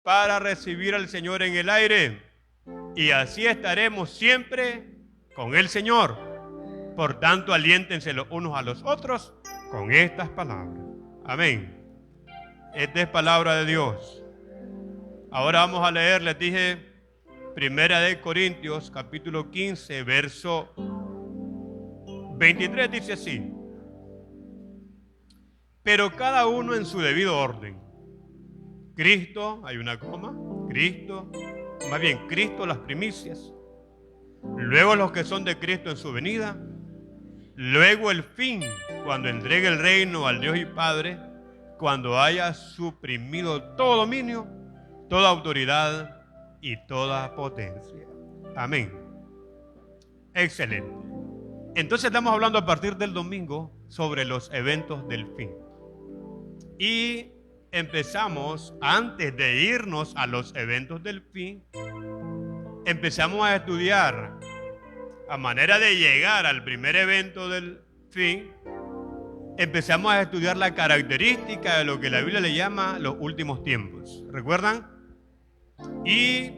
para recibir al Señor en el aire. Y así estaremos siempre con el Señor. Por tanto, aliéntense los unos a los otros con estas palabras. Amén. Esta es palabra de Dios. Ahora vamos a leer, les dije, Primera de Corintios, capítulo 15, verso 23, dice así: pero cada uno en su debido orden. Cristo, hay una coma, Cristo, más bien Cristo las primicias, luego los que son de Cristo en su venida, luego el fin, cuando entregue el reino al Dios y Padre, cuando haya suprimido todo dominio, toda autoridad y toda potencia. Amén. Excelente. Entonces estamos hablando a partir del domingo sobre los eventos del fin. Y empezamos, antes de irnos a los eventos del fin, empezamos a estudiar, a manera de llegar al primer evento del fin, empezamos a estudiar la característica de lo que la Biblia le llama los últimos tiempos. ¿Recuerdan? Y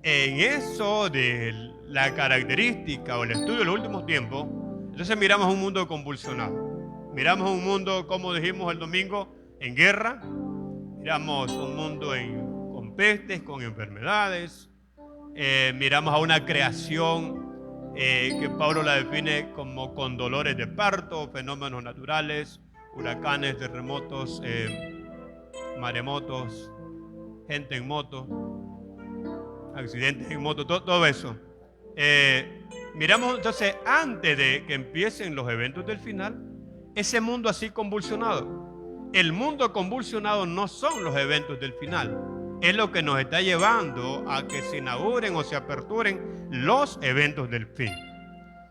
en eso de la característica o el estudio de los últimos tiempos, entonces miramos un mundo convulsionado. Miramos un mundo, como dijimos el domingo, en guerra. Miramos un mundo con pestes, con enfermedades. Miramos a una creación que Pablo la define como con dolores de parto, fenómenos naturales, huracanes, terremotos, maremotos, gente en moto, accidentes en moto, todo eso. Miramos entonces, antes de que empiecen los eventos del final, ese mundo así convulsionado. El mundo convulsionado no son los eventos del final, es lo que nos está llevando a que se inauguren o se aperturen los eventos del fin.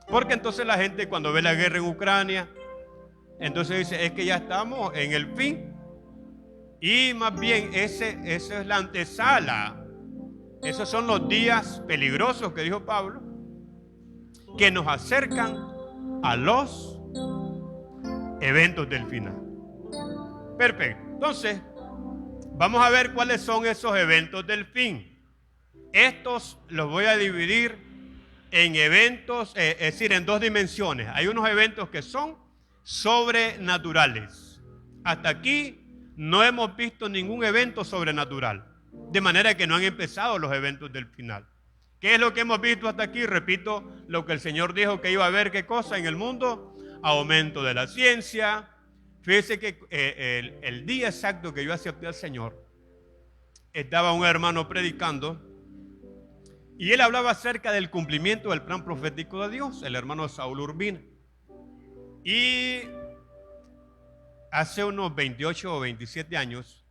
Porque entonces la gente, cuando ve la guerra en Ucrania, entonces dice, es que ya estamos en el fin. Y más bien, esa es la antesala. Esos son los días peligrosos que dijo Pablo, que nos acercan a los eventos del final. Perfecto. Entonces, vamos a ver cuáles son esos eventos del fin. Estos los voy a dividir en eventos, es decir, en dos dimensiones. Hay unos eventos que son sobrenaturales. Hasta aquí no hemos visto ningún evento sobrenatural, de manera que no han empezado los eventos del final. ¿Qué es lo que hemos visto hasta aquí? Repito lo que el Señor dijo que iba a haber, ¿qué cosa en el mundo? Aumento de la ciencia. Fíjese que el día exacto que yo acepté al Señor, estaba un hermano predicando y él hablaba acerca del cumplimiento del plan profético de Dios, el hermano Saúl Urbina. Y hace unos 28 o 27 años,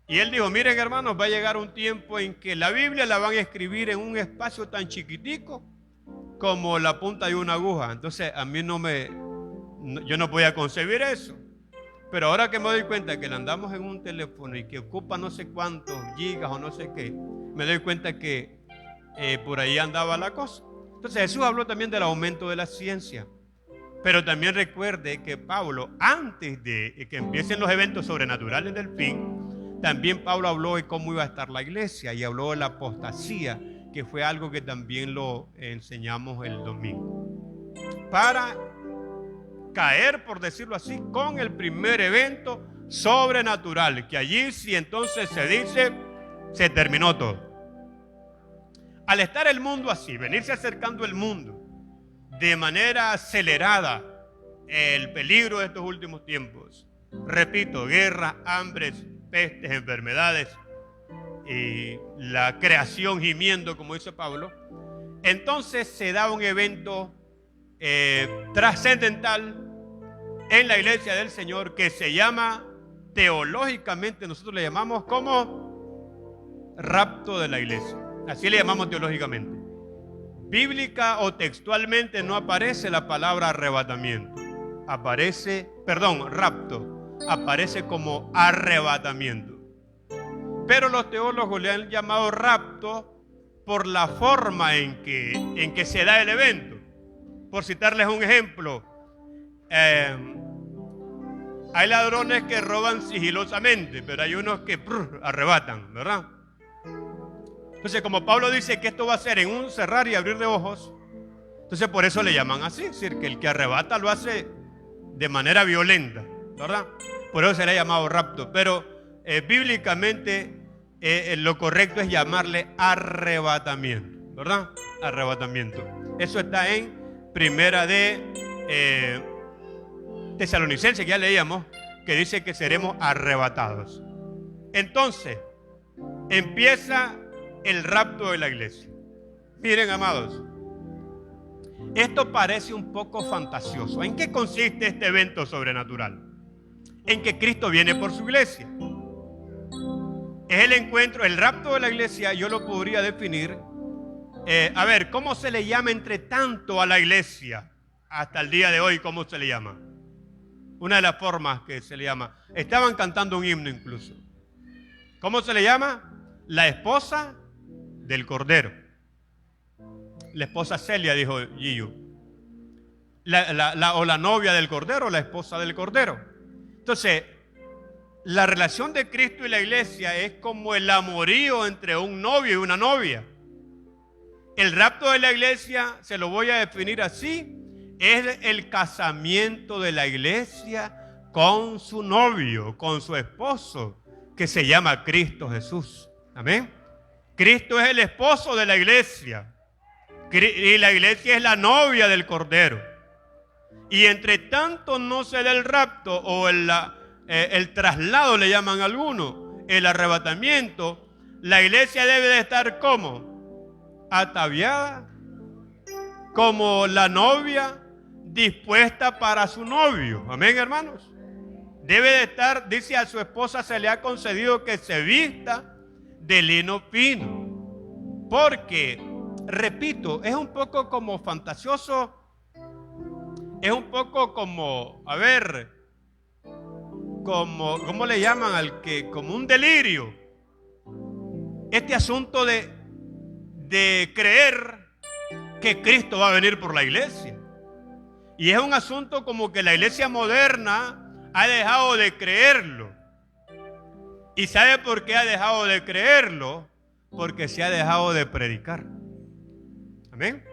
y él dijo, miren hermanos, va a llegar un tiempo en que la Biblia la van a escribir en un espacio tan chiquitico como la punta de una aguja. Entonces a mí yo no podía concebir eso. Pero ahora que me doy cuenta que le andamos en un teléfono y que ocupa no sé cuántos gigas o no sé qué, me doy cuenta que por ahí andaba la cosa. Entonces Jesús habló también del aumento de la ciencia. Pero también recuerde que Pablo, antes de que empiecen los eventos sobrenaturales del fin, también Pablo habló de cómo iba a estar la iglesia y habló de la apostasía, que fue algo que también lo enseñamos el domingo. Para caer, por decirlo así, con el primer evento sobrenatural, que allí sí entonces se dice, se terminó todo. Al estar el mundo así, venirse acercando el mundo de manera acelerada, el peligro de estos últimos tiempos, repito, guerras, hambres, pestes, enfermedades y la creación gimiendo, como dice Pablo, entonces se da un evento trascendental en la iglesia del Señor que se llama, teológicamente nosotros le llamamos como rapto de la iglesia. Así le llamamos teológicamente. Bíblica o textualmente no aparece la palabra arrebatamiento. Rapto. Aparece como arrebatamiento. Pero los teólogos le han llamado rapto por la forma en que se da el evento. Por citarles un ejemplo, Hay ladrones que roban sigilosamente, pero hay unos que arrebatan, ¿verdad? Entonces, como Pablo dice que esto va a ser en un cerrar y abrir de ojos, entonces por eso le llaman así, es decir, que el que arrebata lo hace de manera violenta, ¿verdad? Por eso se le ha llamado rapto, pero bíblicamente lo correcto es llamarle arrebatamiento, ¿verdad? Arrebatamiento. Eso está en Primera de Tesalonicenses, que ya leíamos, que dice que seremos arrebatados. Entonces, empieza el rapto de la iglesia. Miren, amados, esto parece un poco fantasioso. ¿En qué consiste este evento sobrenatural? En que Cristo viene por su iglesia. Es el encuentro, el rapto de la iglesia. Yo lo podría definir. A ver, ¿cómo se le llama entre tanto a la iglesia? Hasta el día de hoy, ¿cómo se le llama? Una de las formas que se le llama. Estaban cantando un himno incluso. ¿Cómo se le llama? La esposa del Cordero. La esposa Celia, dijo Gillo. O la novia del Cordero, la esposa del Cordero. Entonces, la relación de Cristo y la iglesia es como el amorío entre un novio y una novia. El rapto de la iglesia, se lo voy a definir así, es el casamiento de la iglesia con su novio, con su esposo, que se llama Cristo Jesús. Amén. Cristo es el esposo de la iglesia y la iglesia es la novia del Cordero. Y entre tanto no se da el rapto o el traslado, le llaman algunos, el arrebatamiento, la iglesia debe de estar como ataviada, como la novia dispuesta para su novio. Amén, hermanos. Debe de estar, dice, a su esposa se le ha concedido que se vista de lino fino. Porque, repito, es un poco como fantasioso, es un poco como, a ver, como, ¿cómo le llaman al que? Como un delirio. Este asunto de creer que Cristo va a venir por la iglesia. Y es un asunto como que la iglesia moderna ha dejado de creerlo. ¿Y sabe por qué ha dejado de creerlo? Porque se ha dejado de predicar. Amén.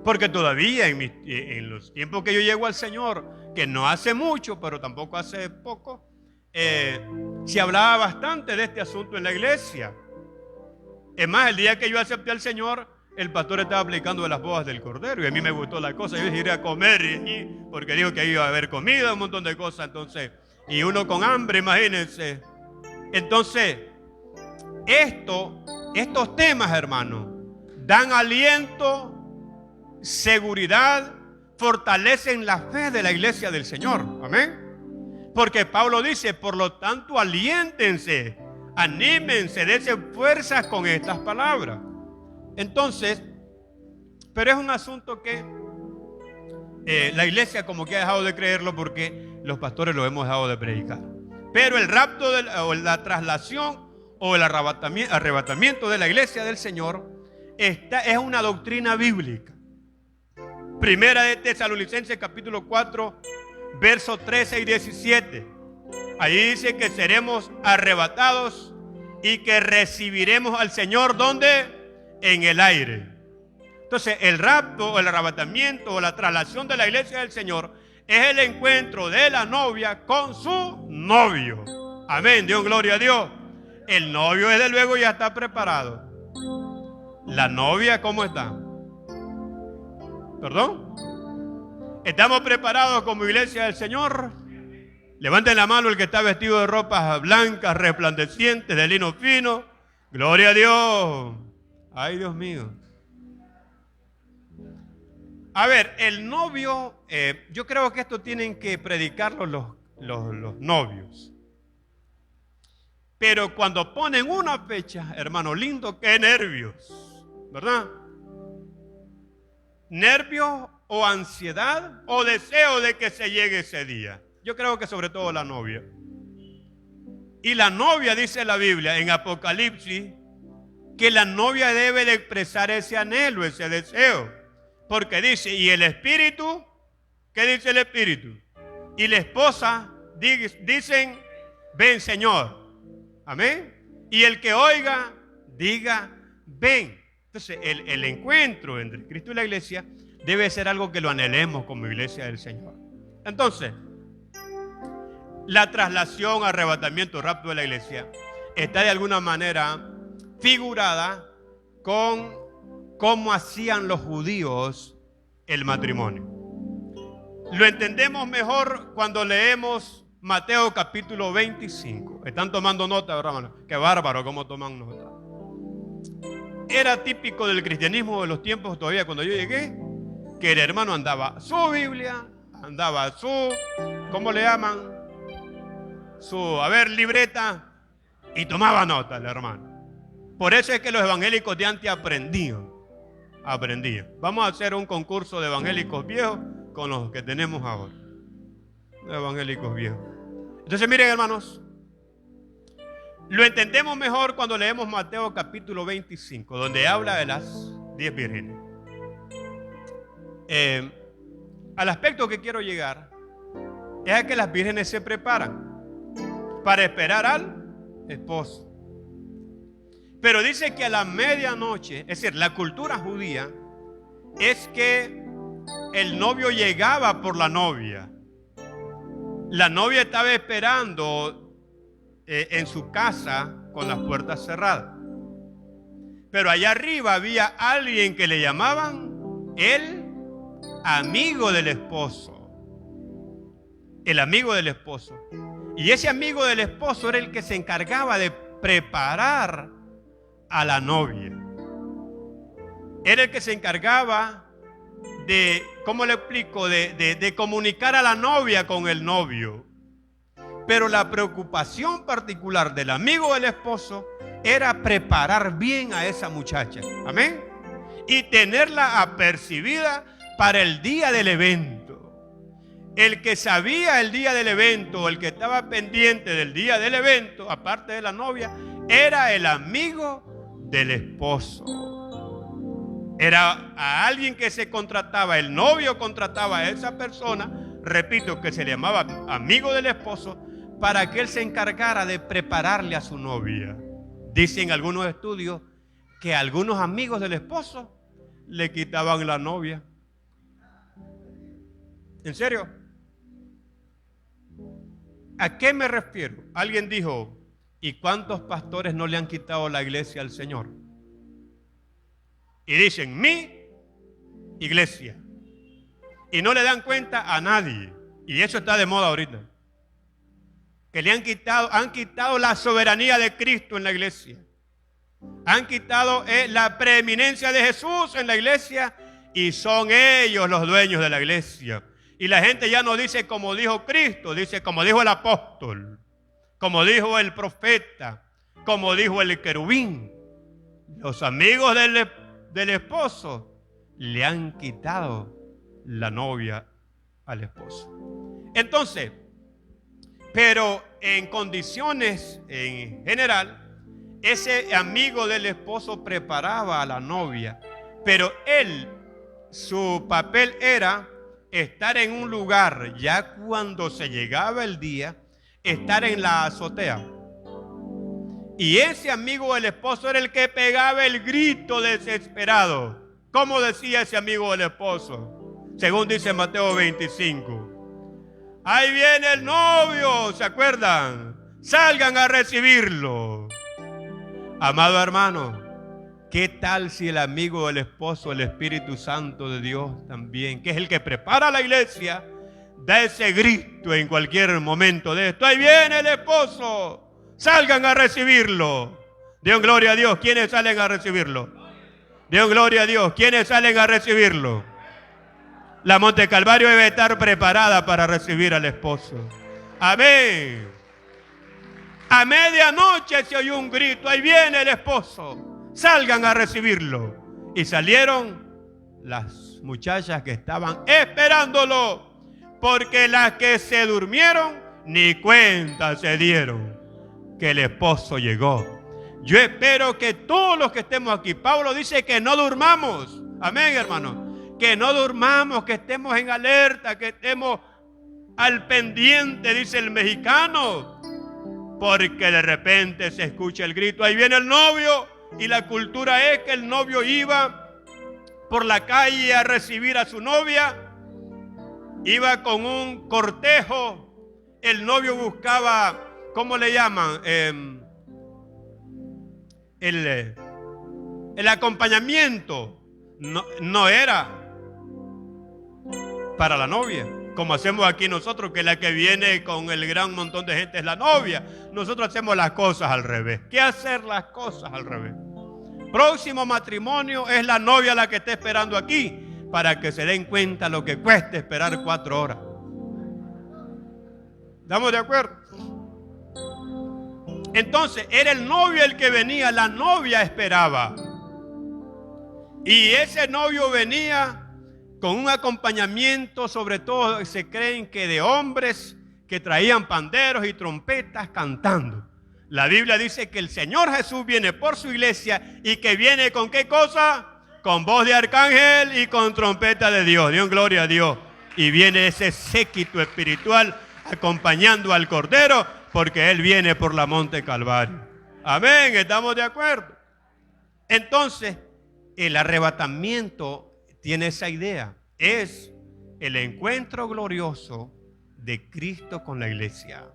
Porque todavía en los tiempos que yo llego al Señor, que no hace mucho, pero tampoco hace poco, se hablaba bastante de este asunto en la iglesia. Es más, el día que yo acepté al Señor, el pastor estaba aplicando de las bodas del Cordero y a mí me gustó la cosa. Yo iré a comer porque dijo que iba a haber comida, un montón de cosas. Entonces, y uno con hambre, imagínense. Entonces, estos temas, hermanos, dan aliento, seguridad, fortalecen la fe de la iglesia del Señor. Amén. Porque Pablo dice, por lo tanto, aliéntense, anímense, dense fuerzas con estas palabras. Entonces, pero es un asunto que la iglesia como que ha dejado de creerlo porque los pastores lo hemos dejado de predicar. Pero el rapto o la traslación o el arrebatamiento de la iglesia del Señor es una doctrina bíblica. Primera de Tesalonicenses capítulo 4, versos 13 y 17. Allí dice que seremos arrebatados y que recibiremos al Señor, ¿dónde? En el aire. Entonces, el rapto o el arrebatamiento o la traslación de la iglesia del Señor es el encuentro de la novia con su novio. Amén, Dios, gloria a Dios. El novio, desde luego, ya está preparado. La novia, ¿cómo está? ¿Perdón? ¿Estamos preparados como iglesia del Señor? Levanten la mano el que está vestido de ropas blancas, resplandecientes, de lino fino. Gloria a Dios. Ay, Dios mío. A ver, el novio, yo creo que esto tienen que predicarlo los novios. Pero cuando ponen una fecha, hermano lindo, qué nervios, ¿verdad? Nervios o ansiedad o deseo de que se llegue ese día. Yo creo que sobre todo la novia. Y la novia, dice la Biblia en Apocalipsis, que la novia debe de expresar ese anhelo, ese deseo. Porque dice, y el espíritu, ¿qué dice el espíritu? Y la esposa dicen, ven Señor. Amén. Y el que oiga, diga, ven. Entonces, el encuentro entre Cristo y la iglesia debe ser algo que lo anhelemos como iglesia del Señor. Entonces, la traslación, arrebatamiento, rapto de la iglesia está de alguna manera figurada con cómo hacían los judíos el matrimonio. Lo entendemos mejor cuando leemos Mateo capítulo 25. Están tomando nota, ¿verdad, hermano? Qué bárbaro cómo toman nota. Era típico del cristianismo de los tiempos todavía cuando yo llegué, que el hermano andaba su Biblia, andaba su, ¿cómo le llaman? Libreta, y tomaba nota el hermano. Por eso es que los evangélicos de antes aprendían. Vamos a hacer un concurso de evangélicos viejos con los que tenemos ahora. Evangélicos viejos. Entonces miren, hermanos, lo entendemos mejor cuando leemos Mateo capítulo 25, donde habla de las 10 vírgenes. Al aspecto que quiero llegar es a que las vírgenes se preparan para esperar al esposo. Pero dice que a la medianoche, es decir, la cultura judía es que el novio llegaba por la novia. La novia estaba esperando en su casa con las puertas cerradas. Pero allá arriba había alguien que le llamaban el amigo del esposo. El amigo del esposo. Y ese amigo del esposo era el que se encargaba de preparar a la novia. Era el que se encargaba de, ¿cómo le explico? De comunicar a la novia con el novio. Pero la preocupación particular del amigo del esposo era preparar bien a esa muchacha. Amén. Y tenerla apercibida para el día del evento. El que sabía el día del evento, el que estaba pendiente del día del evento, aparte de la novia, era el amigo del esposo. Era a alguien que se contrataba, el novio contrataba a esa persona, repito, que se le llamaba amigo del esposo, para que él se encargara de prepararle a su novia. Dicen algunos estudios que algunos amigos del esposo le quitaban la novia. ¿En serio? ¿A qué me refiero? Alguien dijo, ¿y cuántos pastores no le han quitado la iglesia al Señor? Y dicen, mi iglesia. Y no le dan cuenta a nadie. Y eso está de moda ahorita. Que le han quitado la soberanía de Cristo en la iglesia. Han quitado la preeminencia de Jesús en la iglesia. Y son ellos los dueños de la iglesia. Y la gente ya no dice como dijo Cristo, dice como dijo el apóstol, como dijo el profeta, como dijo el querubín. Los amigos del esposo le han quitado la novia al esposo. Entonces, pero en condiciones en general, ese amigo del esposo preparaba a la novia, pero él, su papel era estar en un lugar, ya cuando se llegaba el día, estar en la azotea. Y ese amigo del esposo era el que pegaba el grito desesperado. ¿Cómo decía ese amigo del esposo? Según dice Mateo 25. Ahí viene el novio, ¿se acuerdan? Salgan a recibirlo. Amado hermano, ¿qué tal si el amigo del esposo, el Espíritu Santo de Dios también, que es el que prepara la iglesia, da ese grito en cualquier momento de esto? Ahí viene el esposo, salgan a recibirlo. Dios gloria a Dios. ¿Quiénes salen a recibirlo? Dios gloria a Dios. ¿Quiénes salen a recibirlo? La Monte Calvario debe estar preparada para recibir al esposo. Amén. A medianoche se oyó un grito, ahí viene el esposo, salgan a recibirlo. Y salieron las muchachas que estaban esperándolo, porque las que se durmieron ni cuenta se dieron que el esposo llegó. Yo espero que todos los que estemos aquí, Pablo dice que no durmamos. Amén, hermano. Que no durmamos, que estemos en alerta, que estemos al pendiente, dice el mexicano, porque de repente se escucha el grito, ahí viene el novio, y la cultura es que el novio iba por la calle a recibir a su novia, iba con un cortejo, el novio buscaba, ¿cómo le llaman? El acompañamiento no era para la novia, como hacemos aquí nosotros, que la que viene con el gran montón de gente es la novia. Nosotros hacemos las cosas al revés. ¿Qué hacer las cosas al revés? Próximo matrimonio es la novia la que está esperando aquí, para que se den cuenta lo que cuesta esperar 4 horas. ¿Estamos de acuerdo? Entonces era el novio el que venía, la novia esperaba. Y ese novio venía con un acompañamiento, sobre todo se creen que de hombres que traían panderos y trompetas cantando. La Biblia dice que el Señor Jesús viene por su iglesia y que viene con ¿qué cosa? Con voz de arcángel y con trompeta de Dios. Dios, gloria a Dios. Y viene ese séquito espiritual acompañando al Cordero, porque Él viene por la monte Calvario. Amén, ¿estamos de acuerdo? Entonces, el arrebatamiento tiene esa idea. Es el encuentro glorioso de Cristo con la iglesia.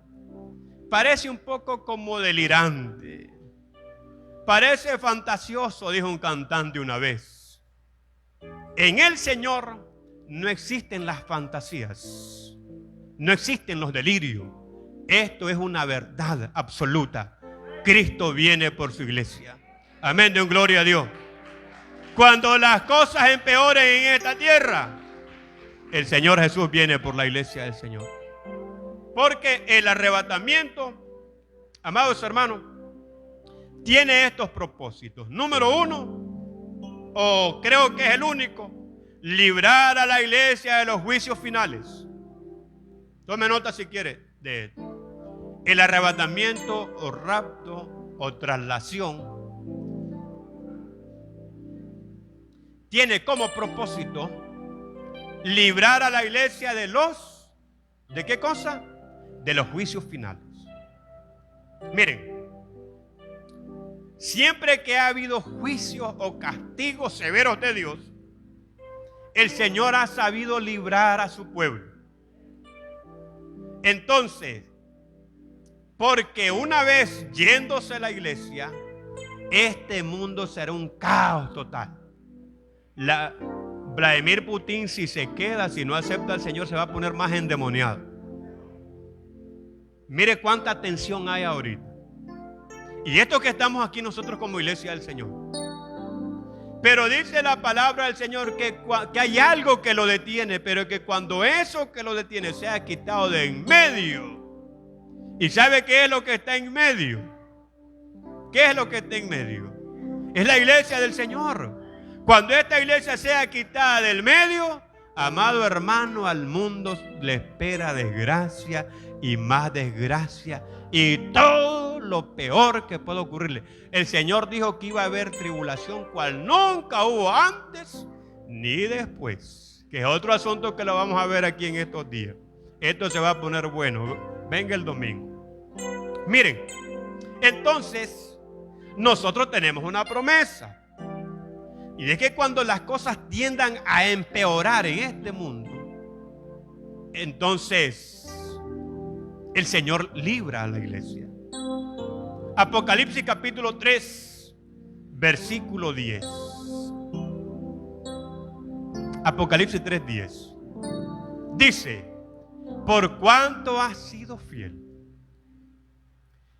Parece un poco como delirante. Parece fantasioso, dijo un cantante una vez. En el Señor no existen las fantasías. No existen los delirios. Esto es una verdad absoluta. Cristo viene por su iglesia. Amén, de un gloria a Dios. Cuando las cosas empeoren en esta tierra, el Señor Jesús viene por la iglesia del Señor. Porque el arrebatamiento, amados hermanos, tiene estos propósitos. Número 1, o creo que es el único, librar a la iglesia de los juicios finales. Tome nota si quiere de esto. El arrebatamiento o rapto o traslación tiene como propósito librar a la iglesia de los, ¿de qué cosa? De los juicios finales. Miren, siempre que ha habido juicios o castigos severos de Dios, el Señor ha sabido librar a su pueblo. Entonces, porque una vez yéndose la iglesia, este mundo será un caos total. Vladimir Putin, si se queda, si no acepta al Señor, se va a poner más endemoniado. Mire cuánta tensión hay ahorita. Y esto que estamos aquí nosotros como iglesia del Señor. Pero dice la palabra del Señor que hay algo que lo detiene, pero que cuando eso que lo detiene sea quitado de en medio. ¿Y sabe qué es lo que está en medio? ¿Qué es lo que está en medio? Es la iglesia del Señor. Cuando esta iglesia sea quitada del medio, amado hermano, al mundo le espera desgracia y más desgracia y todo lo peor que puede ocurrirle. El Señor dijo que iba a haber tribulación cual nunca hubo antes ni después, que es otro asunto que lo vamos a ver aquí en estos días. Esto se va a poner bueno. Venga el domingo. Miren, entonces nosotros tenemos una promesa. Y es que cuando las cosas tiendan a empeorar en este mundo, entonces el Señor libra a la iglesia. Apocalipsis capítulo 3, versículo 10. Apocalipsis 3:10. Dice: por cuanto has sido fiel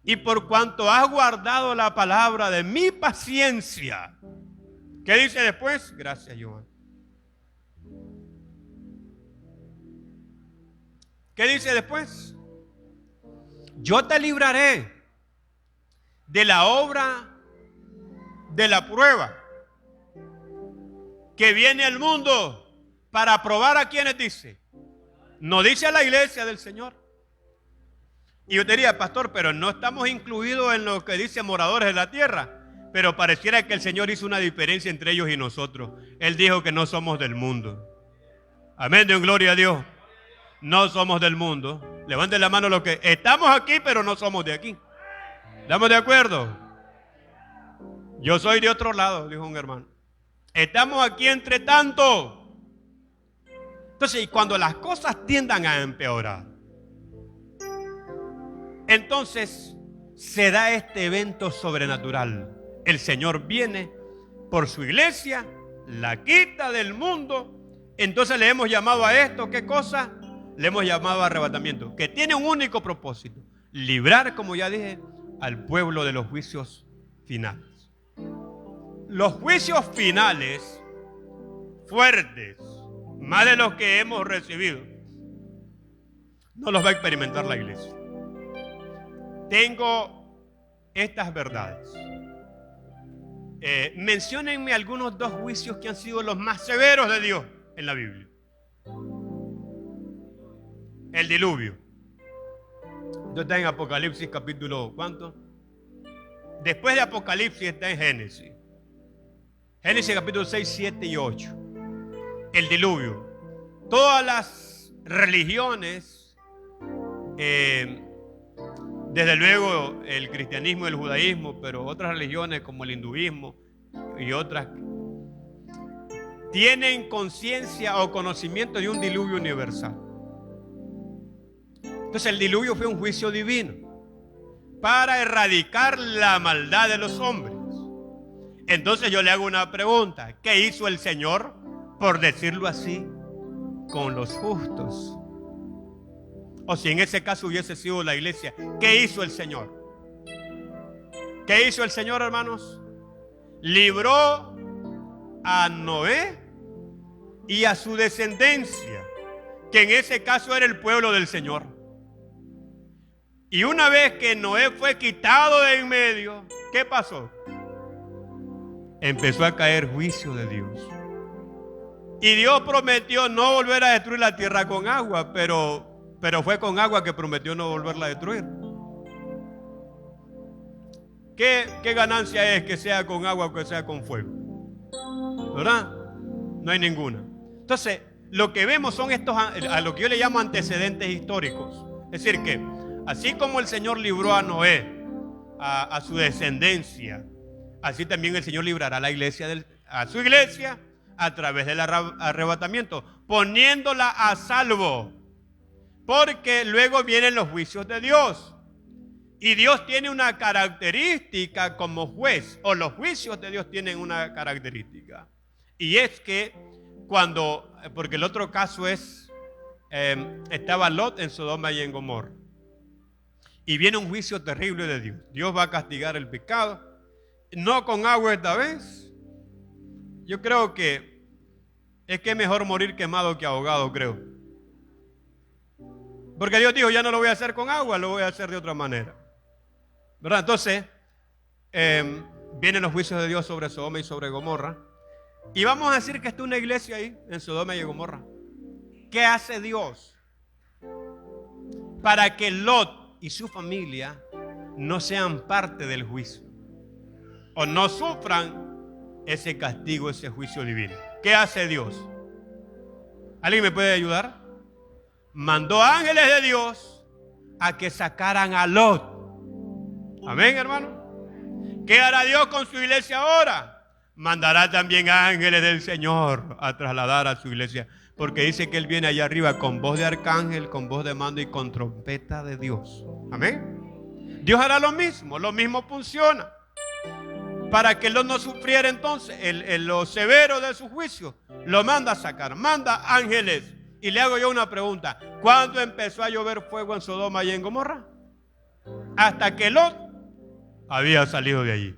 y por cuanto has guardado la palabra de mi paciencia. ¿Qué dice después? Gracias, Joan. ¿Qué dice después? Yo te libraré de la obra de la prueba que viene al mundo para probar a quienes dice. No dice a la iglesia del Señor. Y yo diría, pastor, pero no estamos incluidos en lo que dice moradores de la tierra. Pero pareciera que el Señor hizo una diferencia entre ellos y nosotros. Él dijo que no somos del mundo. Amén, de gloria a Dios. no somos del mundo. Levanten la mano los que estamos aquí, pero no somos de aquí. ¿Estamos de acuerdo? Yo soy de otro lado, dijo un hermano. Estamos aquí entre tanto. Entonces, y cuando las cosas tiendan a empeorar, entonces se da este evento sobrenatural. El Señor viene por su iglesia, la quita del mundo. Entonces le hemos llamado a esto, ¿qué cosa? Le hemos llamado arrebatamiento, que tiene un único propósito: librar, como ya dije, al pueblo de los juicios finales. Los juicios finales fuertes, más de los que hemos recibido, no los va a experimentar la iglesia. Tengo estas verdades. Menciónenme algunos dos juicios que han sido los más severos de Dios en la Biblia. El diluvio. Esto está en Apocalipsis capítulo, ¿cuánto? Después de Apocalipsis está en Génesis. Génesis capítulo 6, 7 y 8. El diluvio. Todas las religiones, desde luego el cristianismo y el judaísmo, pero otras religiones como el hinduismo y otras, tienen conciencia o conocimiento de un diluvio universal. Entonces el diluvio fue un juicio divino para erradicar la maldad de los hombres. Entonces yo le hago una pregunta: ¿qué hizo el Señor, por decirlo así, con los justos? O si en ese caso hubiese sido la iglesia, ¿qué hizo el Señor? ¿Qué hizo el Señor, hermanos? Libró a Noé y a su descendencia, que en ese caso era el pueblo del Señor. Y una vez que Noé fue quitado de en medio, ¿qué pasó? Empezó a caer juicio de Dios. Y Dios prometió no volver a destruir la tierra con agua, pero fue con agua que prometió no volverla a destruir. ¿Qué ganancia es que sea con agua o que sea con fuego? ¿Verdad? No hay ninguna. Entonces, lo que vemos son estos, a lo que yo le llamo antecedentes históricos. Es decir, que así como el Señor libró a Noé, a su descendencia, así también el Señor librará a la iglesia, a su iglesia, a través del arrebatamiento, poniéndola a salvo. Porque luego vienen los juicios de Dios. Y Dios tiene una característica como juez, o los juicios de Dios tienen una característica. Y es que porque el otro caso es, estaba Lot en Sodoma y en Gomorra. Y viene un juicio terrible de Dios. Dios va a castigar el pecado. No con agua esta vez. Yo creo que es mejor morir quemado que ahogado, creo. Porque Dios dijo: ya no lo voy a hacer con agua, lo voy a hacer de otra manera. ¿Verdad? Entonces, vienen los juicios de Dios sobre Sodoma y sobre Gomorra. Y vamos a decir que está una iglesia ahí, en Sodoma y Gomorra. ¿Qué hace Dios? Para que Lot y su familia no sean parte del juicio, o no sufran ese castigo, ese juicio divino. ¿Qué hace Dios? ¿Alguien me puede ayudar? Mandó ángeles de Dios a que sacaran a Lot. Amén, hermano. ¿Qué hará Dios con su iglesia ahora? Mandará también ángeles del Señor a trasladar a su iglesia, porque dice que Él viene allá arriba con voz de arcángel, con voz de mando y con trompeta de Dios. Amén. Dios hará lo mismo funciona. Para que Lot no sufriera entonces lo severo de su juicio, lo manda a sacar, manda ángeles. Y le hago yo una pregunta: ¿cuándo empezó a llover fuego en Sodoma y en Gomorra? Hasta que Lot había salido de allí.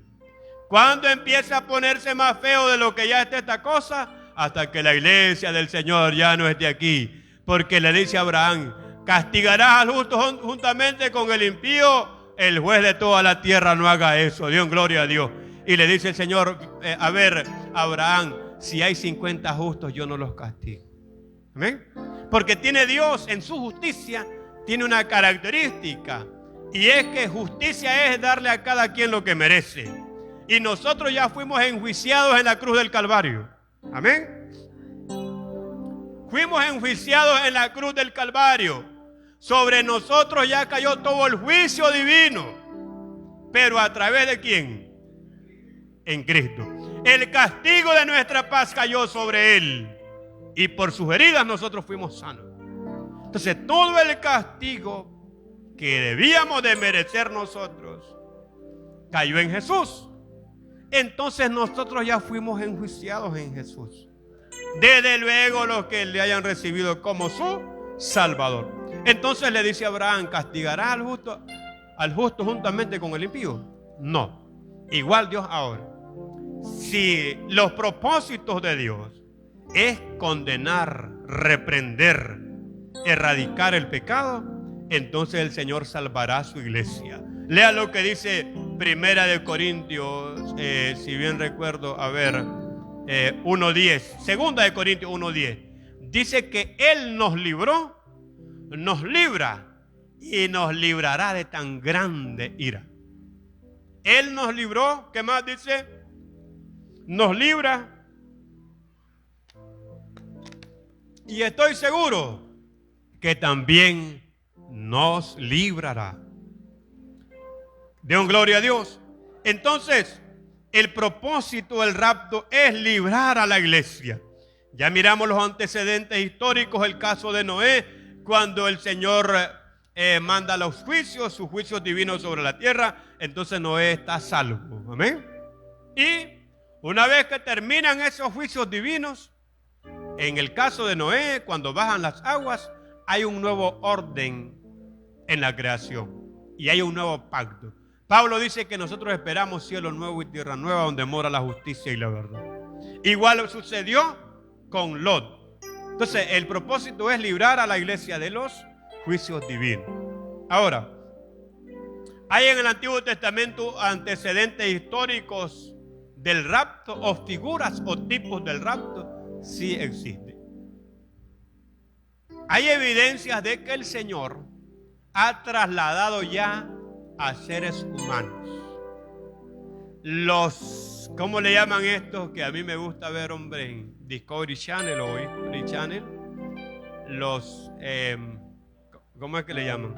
¿Cuándo empieza a ponerse más feo de lo que ya está esta cosa? Hasta que la iglesia del Señor ya no esté aquí. Porque le dice a Abraham: castigarás al justo juntamente con el impío. El juez de toda la tierra no haga eso. Dios, gloria a Dios. Y le dice el Señor: a ver, Abraham, si hay 50 justos, yo no los castigo. ¿Amén? Porque tiene Dios en su justicia, tiene una característica, y es que justicia es darle a cada quien lo que merece. Y nosotros ya fuimos enjuiciados en la cruz del Calvario. Amén. fuimos enjuiciados en la cruz del Calvario. Sobre nosotros ya cayó todo el juicio divino. ¿Pero a través de quién? En Cristo. El castigo de nuestra paz cayó sobre Él. Y por sus heridas nosotros fuimos sanos. Entonces todo el castigo que debíamos de merecer nosotros cayó en Jesús. Entonces nosotros ya fuimos enjuiciados en Jesús. Desde luego los que le hayan recibido como su Salvador. Entonces le dice a Abraham, ¿castigará al justo juntamente con el impío? No. Igual Dios ahora. Si los propósitos de Dios es condenar, reprender, erradicar el pecado, entonces el Señor salvará a su iglesia. Lea lo que dice Primera de Corintios, si bien recuerdo, 1:10. Segunda de Corintios 1:10. Dice que Él nos libró, nos libra y nos librará de tan grande ira. Él nos libró, ¿qué más dice? Nos libra. Y estoy seguro que también nos librará. De un gloria a Dios. Entonces, el propósito del rapto es librar a la iglesia. Ya miramos los antecedentes históricos, el caso de Noé, cuando el Señor manda los juicios, sus juicios divinos sobre la tierra, entonces Noé está a salvo. Amén. Y una vez que terminan esos juicios divinos, en el caso de Noé, cuando bajan las aguas, hay un nuevo orden en la creación y hay un nuevo pacto. Pablo dice que nosotros esperamos cielo nuevo y tierra nueva donde mora la justicia y la verdad. Igual sucedió con Lot. Entonces el propósito es librar a la iglesia de los juicios divinos. Ahora, ¿hay en el Antiguo Testamento antecedentes históricos del rapto o figuras o tipos del rapto? Sí existe. Hay evidencias de que el Señor ha trasladado ya a seres humanos. Los, ¿cómo le llaman estos que a mí me gusta ver, hombre, en Discovery Channel o History Channel? Los, ¿cómo es que le llaman?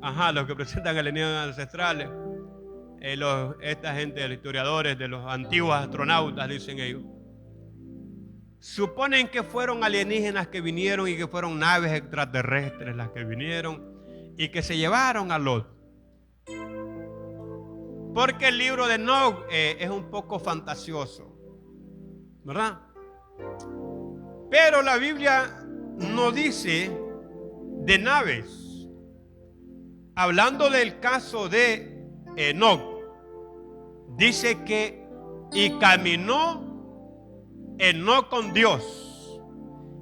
Ajá, los que presentan alienígenas ancestrales. Esta gente de los historiadores, de los antiguos astronautas, dicen ellos. Suponen que fueron alienígenas que vinieron y que fueron naves extraterrestres las que vinieron y que se llevaron a Lot. Porque el libro de Enoch es un poco fantasioso, ¿verdad? Pero la Biblia no dice de naves. Hablando del caso de Enoch, dice que y caminó Enoch con Dios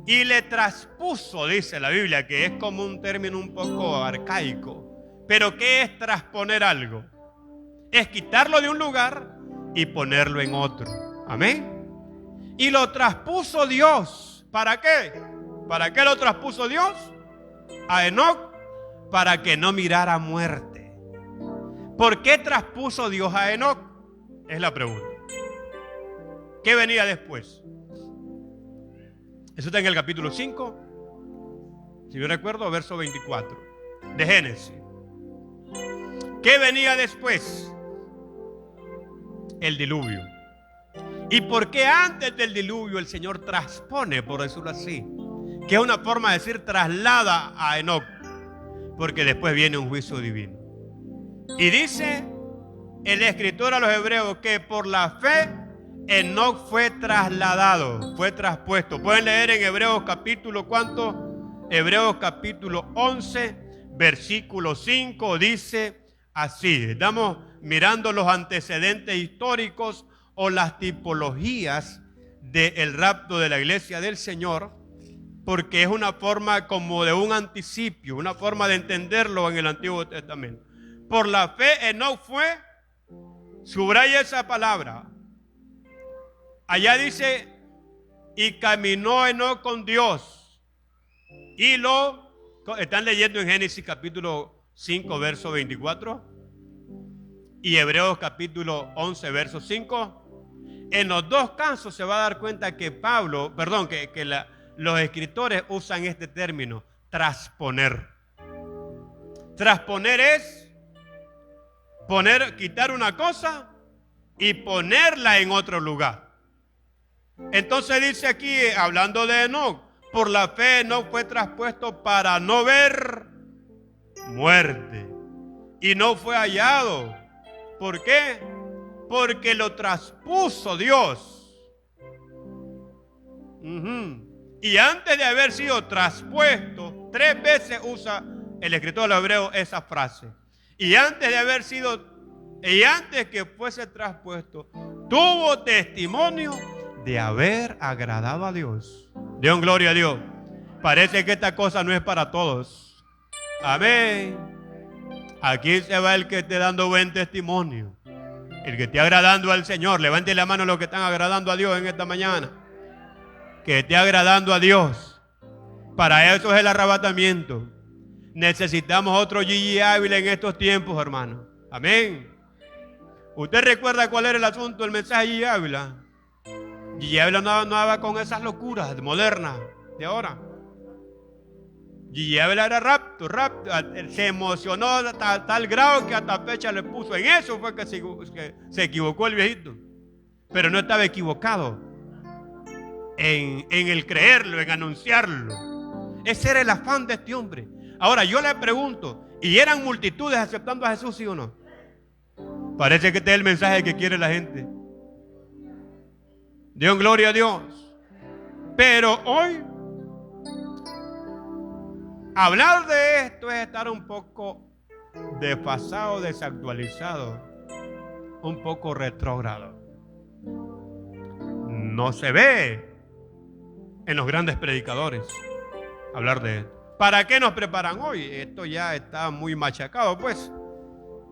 y le traspuso, dice la Biblia, que es como un término un poco arcaico. Pero ¿qué es trasponer algo? Es quitarlo de un lugar y ponerlo en otro. Amén. Y lo traspuso Dios. ¿Para qué? ¿Para qué lo traspuso Dios? A Enoch, para que no mirara muerte. ¿Por qué traspuso Dios a Enoch? Es la pregunta. ¿Qué venía después? Eso está en el capítulo 5, si yo recuerdo, verso 24 de Génesis. ¿Qué venía después? El diluvio. ¿Y por qué antes del diluvio el Señor transpone, por decirlo así? Que es una forma de decir traslada a Enoch. Porque después viene un juicio divino. Y dice el escritor a los hebreos que por la fe Enoch fue trasladado, fue traspuesto. Pueden leer en Hebreos capítulo, ¿cuánto? Hebreos capítulo 11, versículo 5, dice así. Estamos mirando los antecedentes históricos o las tipologías del rapto de la iglesia del Señor, porque es una forma como de un anticipio, una forma de entenderlo en el Antiguo Testamento. Por la fe Enoch fue, subraya esa palabra. Allá dice, y caminó Enoch con Dios. Y están leyendo en Génesis capítulo 5, verso 24. Y Hebreos capítulo 11, verso 5. En los dos casos se va a dar cuenta que los escritores usan este término, trasponer. Trasponer es quitar una cosa y ponerla en otro lugar. Entonces dice aquí, hablando de Enoc, por la fe Enoc fue traspuesto para no ver muerte y no fue hallado. ¿Por qué? Porque lo traspuso Dios. Y antes de haber sido traspuesto, 3 veces usa el escritor de los Hebreos esa frase. Y antes que fuese traspuesto, tuvo testimonio de haber agradado a Dios. Dios, gloria a Dios. Parece que esta cosa no es para todos. Amén. Aquí se va el que esté dando buen testimonio, el que esté agradando al Señor. Levante la mano los que están agradando a Dios en esta mañana. Que esté agradando a Dios. Para eso es el arrebatamiento. Necesitamos otro Gigi Ávila en estos tiempos, hermano. Amén. ¿Usted recuerda cuál era el asunto, el mensaje de Gigi Ávila? Gigi Ávila no andaba con esas locuras modernas de ahora. Gigi Ávila era rapto, se emocionó a tal grado que hasta fecha le puso. En eso fue que se equivocó el viejito. Pero no estaba equivocado en el creerlo, en anunciarlo. Ese era el afán de este hombre. Ahora yo le pregunto, ¿y eran multitudes aceptando a Jesús, sí o no? Parece que este es el mensaje que quiere la gente. Dios, gloria a Dios. Pero hoy hablar de esto es estar un poco desfasado, desactualizado, un poco retrógrado. No se ve en los grandes predicadores hablar de esto. ¿Para qué nos preparan hoy? Esto ya está muy machacado, pues.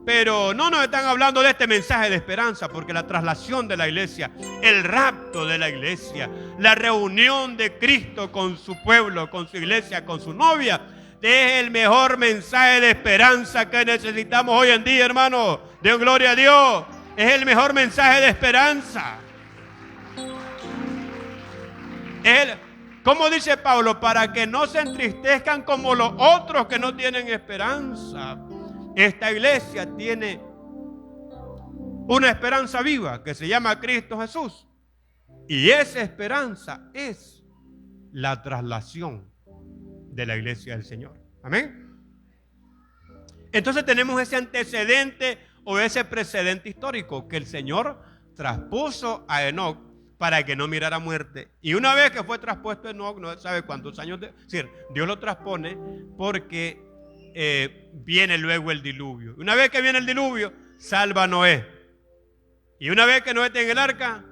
Pero no nos están hablando de este mensaje de esperanza, porque la traslación de la iglesia, el rapto de la iglesia, la reunión de Cristo con su pueblo, con su iglesia, con su novia, es el mejor mensaje de esperanza que necesitamos hoy en día, hermano. Dios, gloria a Dios. Es el mejor mensaje de esperanza. Como dice Pablo, para que no se entristezcan como los otros que no tienen esperanza. Esta iglesia tiene una esperanza viva que se llama Cristo Jesús. Y esa esperanza es la traslación de la iglesia del Señor. Amén. Entonces tenemos ese antecedente o ese precedente histórico que el Señor traspuso a Enoc para que no mirara muerte. Y una vez que fue traspuesto Enoc, no sabe cuántos años, es decir, Dios lo transpone porque viene luego el diluvio. Una vez que viene el diluvio, salva a Noé. Y una vez que Noé está en el arca,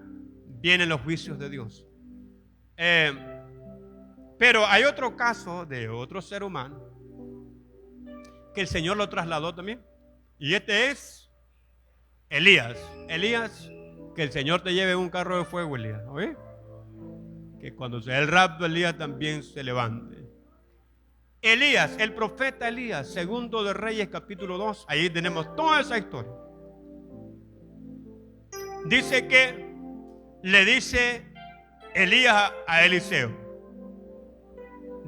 vienen los juicios de Dios. Pero hay otro caso de otro ser humano que el Señor lo trasladó también. Y este es Elías. Elías, que el Señor te lleve en un carro de fuego, Elías. ¿Oye? Que cuando sea el rapto, Elías también se levante. Elías, el profeta Elías, segundo de Reyes, capítulo 2. Ahí tenemos toda esa historia. Dice que le dice Elías a Eliseo: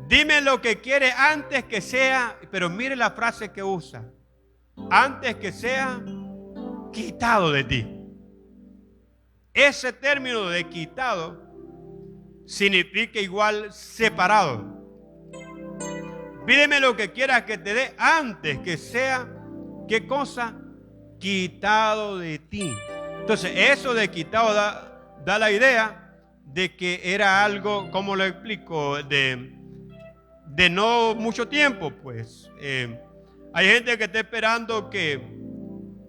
dime lo que quiere antes que sea, pero mire la frase que usa, antes que sea quitado de ti. Ese término de quitado significa igual separado. Pídeme lo que quieras que te dé antes que sea, ¿qué cosa? Quitado de ti. Entonces eso de quitado da la idea de que era algo, ¿cómo lo explico? De no mucho tiempo, pues. Hay gente que está esperando que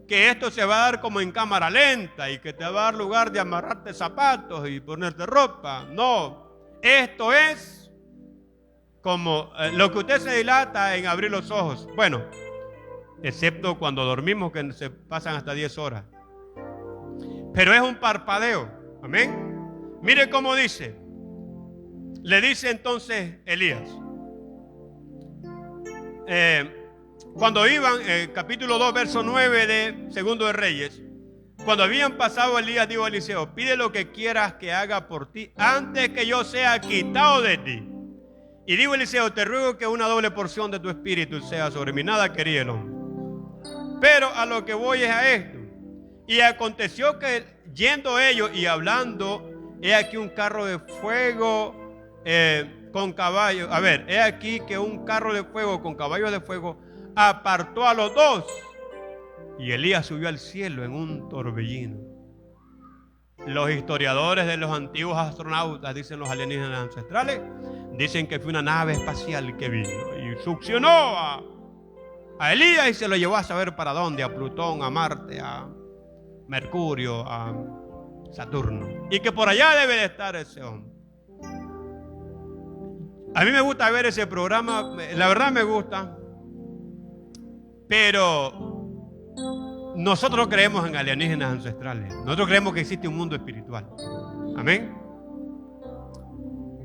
esto se va a dar como en cámara lenta y que te va a dar lugar de amarrarte zapatos y ponerte ropa. No, esto es como lo que usted se dilata en abrir los ojos. Bueno, excepto cuando dormimos, que se pasan hasta 10 horas. Pero es un parpadeo. Amén. Mire cómo dice. Le dice entonces Elías. Cuando iban, capítulo 2, verso 9 de Segundo de Reyes, Cuando habían pasado Elías, dijo a Eliseo: pide lo que quieras que haga por ti antes que yo sea quitado de ti. Y dijo Eliseo: te ruego que una doble porción de tu espíritu sea sobre mí. Nada quería el hombre. Pero a lo que voy es a esto. Y aconteció que yendo ellos y hablando, he aquí un carro de fuego con caballos. A ver, he aquí que un carro de fuego con caballos de fuego apartó a los dos. Y Elías subió al cielo en un torbellino. Los historiadores de los antiguos astronautas, dicen los alienígenas ancestrales, dicen que fue una nave espacial que vino y succionó a Elías y se lo llevó a saber para dónde, a Plutón, a Marte, a Mercurio, a Saturno. Y que por allá debe de estar ese hombre. A mí me gusta ver ese programa, la verdad me gusta, pero nosotros creemos en alienígenas ancestrales. Nosotros creemos que existe un mundo espiritual. Amén.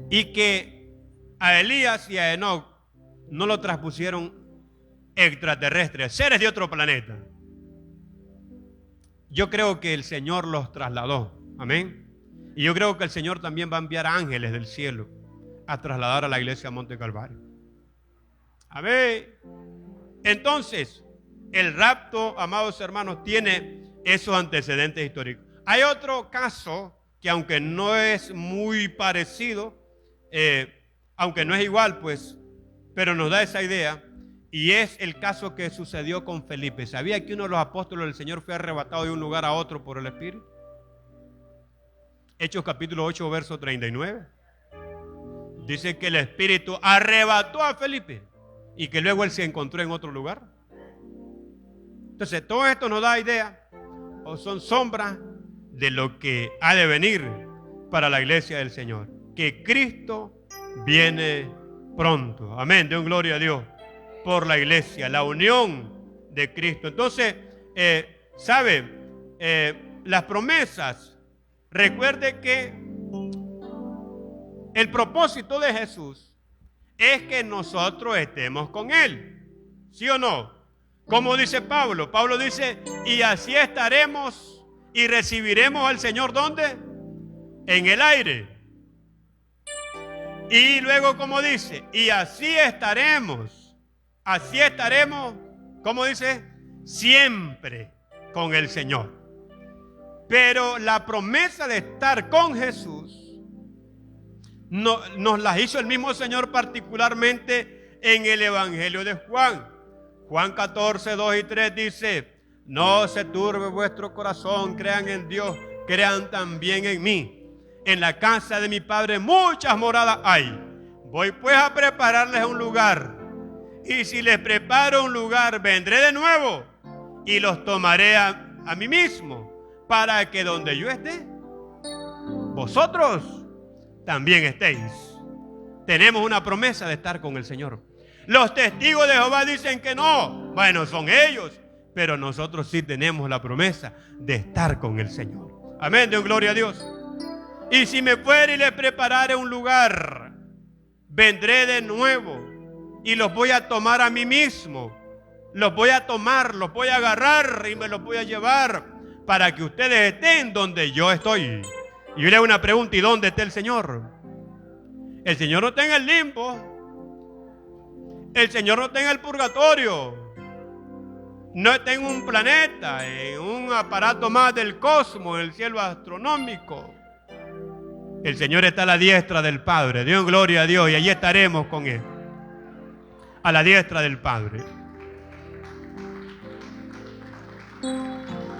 Y que a Elías y a Enoc no lo transpusieron extraterrestres, seres de otro planeta. Yo creo que el Señor los trasladó. Amén. Y yo creo que el Señor también va a enviar ángeles del cielo a trasladar a la iglesia a Monte Calvario. Amén. Entonces, el rapto, amados hermanos, tiene esos antecedentes históricos. Hay otro caso que, aunque no es muy parecido, aunque no es igual, pues, pero nos da esa idea, y es el caso que sucedió con Felipe. ¿Sabía que uno de los apóstoles del Señor fue arrebatado de un lugar a otro por el Espíritu? Hechos capítulo 8, verso 39. Dice que el Espíritu arrebató a Felipe y que luego él se encontró en otro lugar. Entonces, todo esto nos da idea o son sombras de lo que ha de venir para la iglesia del Señor. Que Cristo viene pronto. Amén. Den gloria a Dios por la iglesia, la unión de Cristo. Entonces, las promesas, recuerde que el propósito de Jesús es que nosotros estemos con Él. ¿Sí o no? Como dice Pablo. Pablo dice: y así estaremos y recibiremos al Señor, ¿dónde? En el aire. Y luego, como dice, y así estaremos, ¿cómo dice? Siempre con el Señor. Pero la promesa de estar con Jesús nos la hizo el mismo Señor, particularmente en el Evangelio de Juan. Juan 14, 2 y 3 dice: no se turbe vuestro corazón, crean en Dios, crean también en mí. En la casa de mi Padre muchas moradas hay. Voy pues a prepararles un lugar. Y si les preparo un lugar, vendré de nuevo y los tomaré a mí mismo, para que donde yo esté, vosotros también estéis. Tenemos una promesa de estar con el Señor. Los testigos de Jehová dicen que no. Bueno, son ellos, pero nosotros sí tenemos la promesa de estar con el Señor. Amén, de gloria a Dios. Y si me fuere y les preparare un lugar, vendré de nuevo y los voy a tomar a mí mismo. Los voy a tomar, los voy a agarrar y me los voy a llevar para que ustedes estén donde yo estoy. Y yo le hago una pregunta: ¿y dónde está el Señor? El Señor no está en el limbo. El Señor no está en el purgatorio. No está en un planeta, en un aparato más del cosmos, en el cielo astronómico. El Señor está a la diestra del Padre. Dios, gloria a Dios, y allí estaremos con Él. A la diestra del Padre.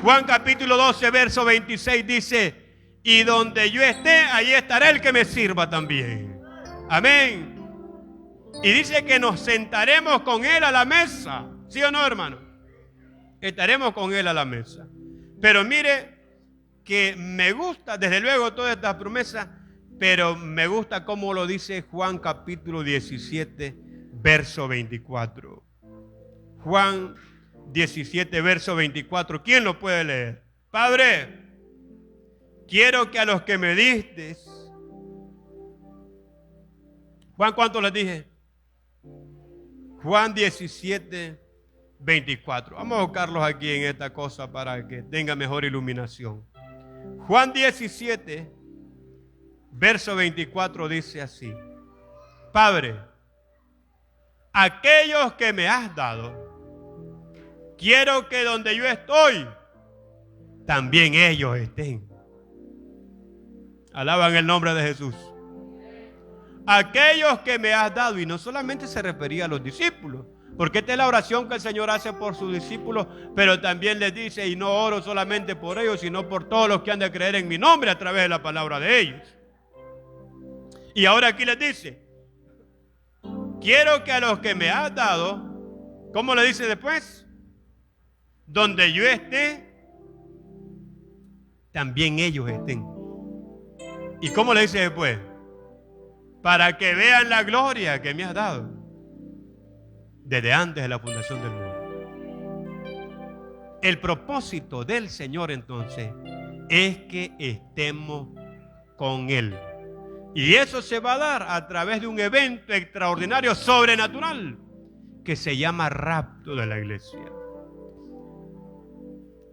Juan capítulo 12, verso 26 dice: y donde yo esté, allí estará el que me sirva también. Amén. Y dice que nos sentaremos con Él a la mesa. ¿Sí o no, hermano? Estaremos con Él a la mesa. Pero mire que me gusta, desde luego, todas estas promesas, pero me gusta cómo lo dice Juan capítulo 17, verso 24. Juan 17, verso 24. ¿Quién lo puede leer? Padre, quiero que a los que me diste. Juan, ¿cuánto les dije? Juan 17, 24. Vamos a buscarlos aquí en esta cosa para que tenga mejor iluminación. Juan 17, verso 24 dice así: Padre, aquellos que me has dado, quiero que donde yo estoy, también ellos estén. Alaban el nombre de Jesús. Aquellos que me has dado, y no solamente se refería a los discípulos, porque esta es la oración que el Señor hace por sus discípulos, pero también les dice: y no oro solamente por ellos, sino por todos los que han de creer en mi nombre a través de la palabra de ellos. Y ahora aquí les dice: quiero que a los que me has dado, ¿cómo le dice después? Donde yo esté, también ellos estén. ¿Y cómo le dice después? Para que vean la gloria que me has dado desde antes de la fundación del mundo. El propósito del Señor entonces es que estemos con Él. Y eso se va a dar a través de un evento extraordinario, sobrenatural, que se llama rapto de la iglesia.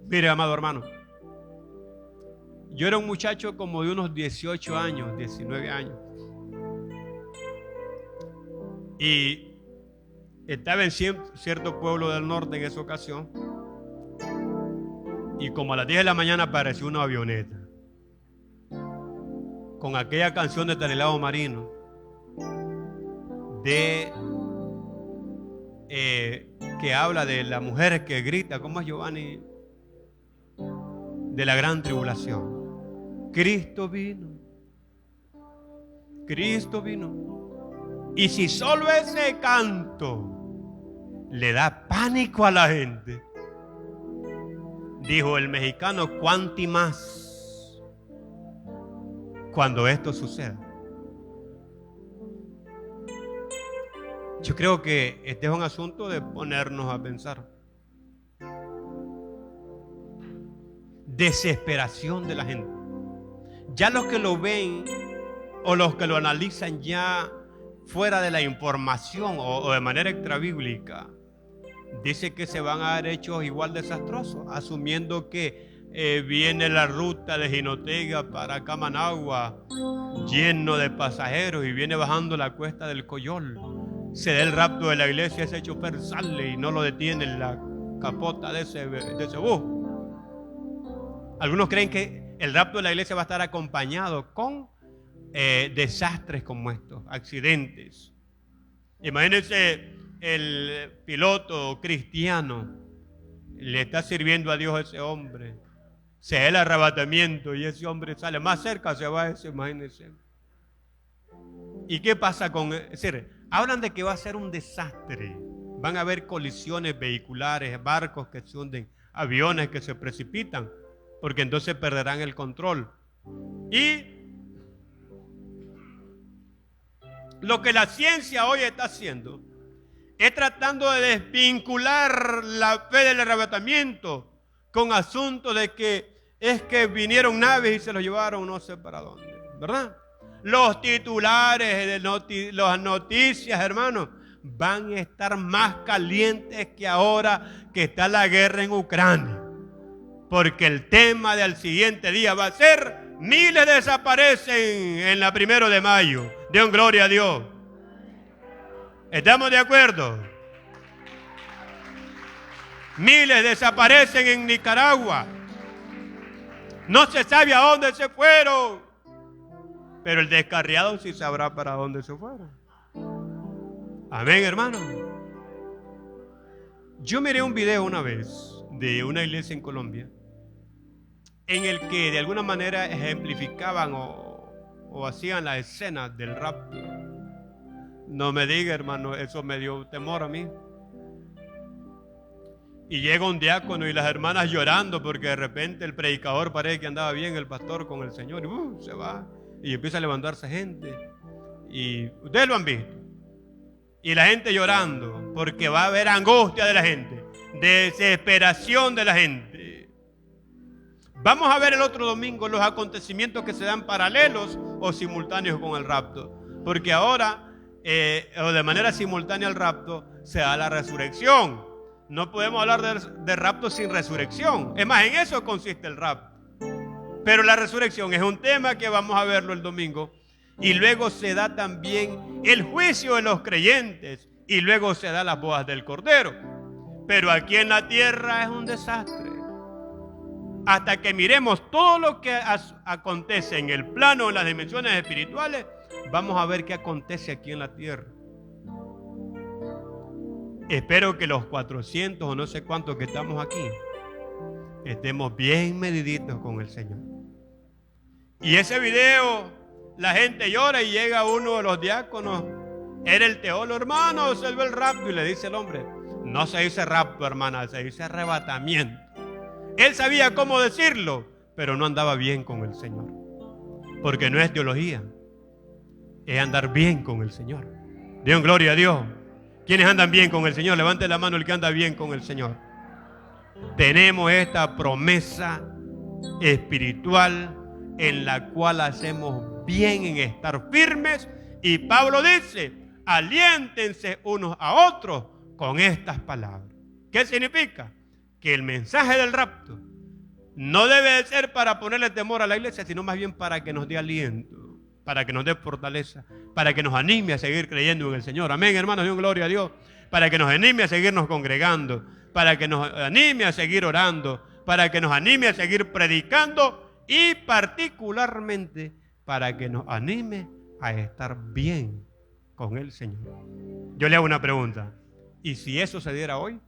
Mire, amado hermano, yo era un muchacho como de unos 18 años, 19 años. Y estaba en cierto pueblo del norte en esa ocasión. Y como a las 10 de la mañana apareció una avioneta con aquella canción de Stanislao Marino que habla de la mujer que grita, ¿cómo es, Giovanni? De la gran tribulación. Cristo vino. Cristo vino. Y si solo ese canto le da pánico a la gente, dijo el mexicano, cuánti más cuando esto suceda. Yo creo que este es un asunto de ponernos a pensar. Desesperación de la gente. Ya los que lo ven o los que lo analizan ya fuera de la información o de manera extrabíblica, dice que se van a dar hechos igual desastrosos, asumiendo que viene la ruta de Jinotega para Camanagua lleno de pasajeros y viene bajando la cuesta del Coyol. Se da el rapto de la iglesia, ese chofer sale y no lo detiene en la capota de ese bus. Algunos creen que el rapto de la iglesia va a estar acompañado con desastres como estos, accidentes. Imagínense el piloto cristiano, le está sirviendo a Dios a ese hombre, se da el arrebatamiento y ese hombre sale más cerca, se va ese, imagínense. ¿Y qué pasa con? Es decir, hablan de que va a ser un desastre, van a haber colisiones vehiculares, barcos que se hunden, aviones que se precipitan, porque entonces perderán el control. Y lo que la ciencia hoy está haciendo es tratando de desvincular la fe del arrebatamiento con asuntos de que es que vinieron naves y se los llevaron no sé para dónde, ¿verdad? Los titulares de las noticias, hermanos, van a estar más calientes que ahora que está la guerra en Ucrania. Porque el tema del siguiente día va a ser: miles desaparecen en la 1 de mayo. Den gloria a Dios. ¿Estamos de acuerdo? Miles desaparecen en Nicaragua. No se sabe a dónde se fueron. Pero el descarriado sí sabrá para dónde se fueron. Amén, hermano. Yo miré un video una vez de una iglesia en Colombia en el que de alguna manera ejemplificaban o hacían la escena del rapto. No me diga, hermano, eso me dio temor a mí. Y llega un diácono y las hermanas llorando porque de repente el predicador parece que andaba bien, el pastor con el Señor, y se va y empieza a levantarse gente. Y ustedes lo han visto. Y la gente llorando porque va a haber angustia de la gente, desesperación de la gente. Vamos a ver el otro domingo los acontecimientos que se dan paralelos o simultáneos con el rapto. Porque ahora, o de manera simultánea al rapto, se da la resurrección. no podemos hablar de rapto sin resurrección. Es más, en eso consiste el rapto. Pero la resurrección es un tema que vamos a verlo el domingo. Y luego se da también el juicio de los creyentes. Y luego se da las bodas del Cordero. Pero aquí en la tierra es un desastre. Hasta que miremos todo lo que acontece en el plano, en las dimensiones espirituales, vamos a ver qué acontece aquí en la tierra. Espero que los 400 o no sé cuántos que estamos aquí estemos bien mediditos con el Señor. Y ese video, la gente llora y llega uno de los diáconos. Era el teólogo, hermano, se ve el rapto. Y le dice el hombre, no se dice rapto, hermana, se dice arrebatamiento. Él sabía cómo decirlo, pero no andaba bien con el Señor. Porque no es teología, es andar bien con el Señor. Dios, gloria a Dios. ¿Quiénes andan bien con el Señor? Levante la mano el que anda bien con el Señor. Tenemos esta promesa espiritual en la cual hacemos bien en estar firmes. Y Pablo dice, aliéntense unos a otros con estas palabras. ¿Qué significa? Que el mensaje del rapto no debe de ser para ponerle temor a la iglesia, sino más bien para que nos dé aliento, para que nos dé fortaleza, para que nos anime a seguir creyendo en el Señor. Amén, hermanos, Dios, gloria a Dios. Para que nos anime a seguirnos congregando, para que nos anime a seguir orando, para que nos anime a seguir predicando y particularmente para que nos anime a estar bien con el Señor. Yo le hago una pregunta. ¿Y si eso se diera hoy?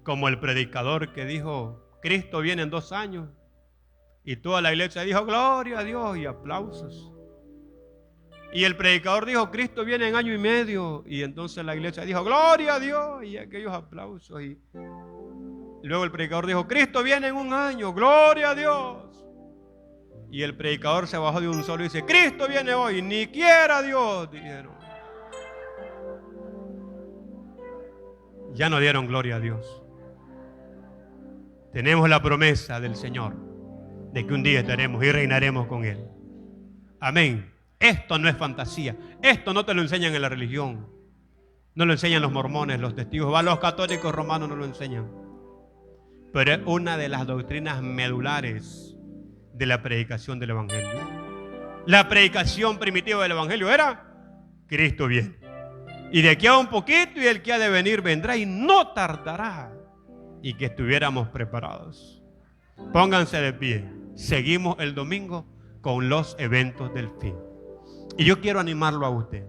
Como el predicador que dijo, Cristo viene en 2 años. Y toda la iglesia dijo, gloria a Dios, y aplausos. Y el predicador dijo, Cristo viene en 1 año y medio. Y entonces la iglesia dijo, gloria a Dios, y aquellos aplausos. Y luego el predicador dijo, Cristo viene en 1 año, gloria a Dios. Y el predicador se bajó de un solo y dice, Cristo viene hoy, ni quiera Dios, dijeron. Ya no dieron gloria a Dios. Tenemos la promesa del Señor de que un día estaremos y reinaremos con Él. Amén. Esto no es fantasía. Esto no te lo enseñan en la religión. No lo enseñan los mormones, los testigos. Los católicos romanos no lo enseñan. Pero es una de las doctrinas medulares de la predicación del Evangelio. La predicación primitiva del Evangelio era Cristo viene. Y de aquí a un poquito y el que ha de venir vendrá y no tardará. Y que estuviéramos preparados. Pónganse de pie. Seguimos el domingo con los eventos del fin. Y yo quiero animarlo a usted.